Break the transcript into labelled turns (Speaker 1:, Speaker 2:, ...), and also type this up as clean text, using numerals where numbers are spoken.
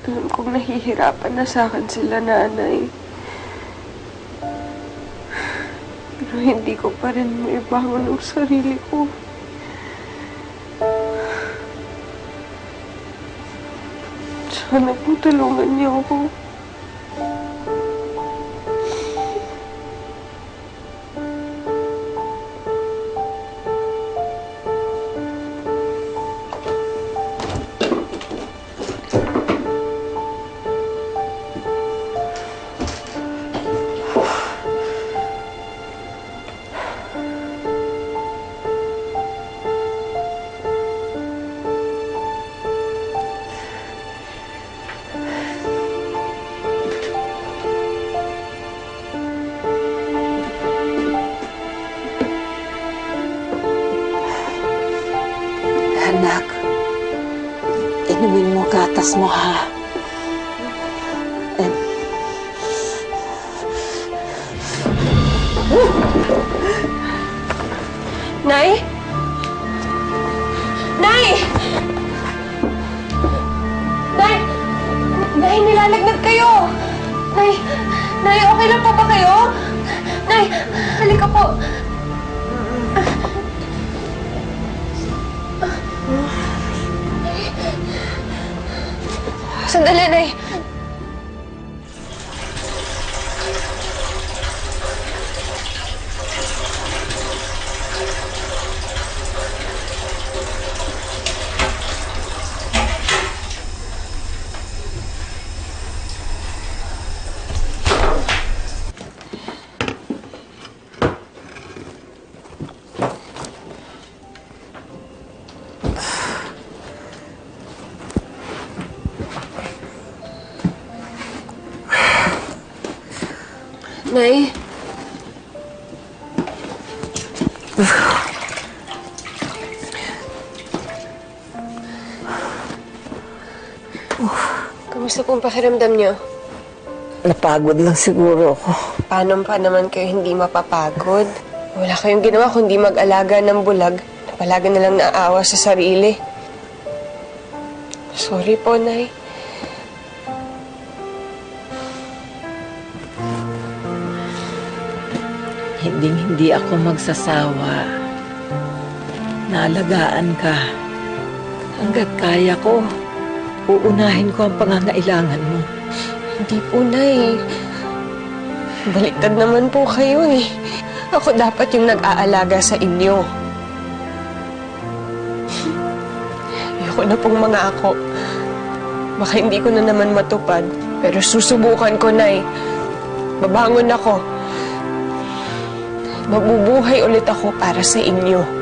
Speaker 1: Alam kong nahihirapan na sa akin sila, nanay. Pero hindi ko pa rin maibangon ang sarili ko. Sana po tulungan niyo ako.
Speaker 2: Anak, inumin mo gatas mo, ha?
Speaker 1: Nay? Nay! Nay! Nay, nilalagnat kayo! Nay! Nay, okay lang po ba kayo? Nay, halika po. Sandali, Nay. Nay? Kamusta pong pakiramdam niyo?
Speaker 2: Napagod lang siguro ako.
Speaker 1: Paano pa naman kayo hindi mapapagod? Wala kayong ginawa kundi mag-alaga ng bulag na palagi na lang naaawa sa sarili. Sorry po, Nay.
Speaker 2: Hindi ako magsasawa. Naalagaan ka. Hanggat kaya ko, uunahin ko ang pangangailangan mo.
Speaker 1: Hindi po, Nay. Baliktad naman po kayo eh. Ako dapat yung nag-aalaga sa inyo. Ayoko na pong mga ako. Baka hindi ko na naman matupad. Pero susubukan ko, Nay. Babangon ako. Mabubuhay ulit ako para sa inyo.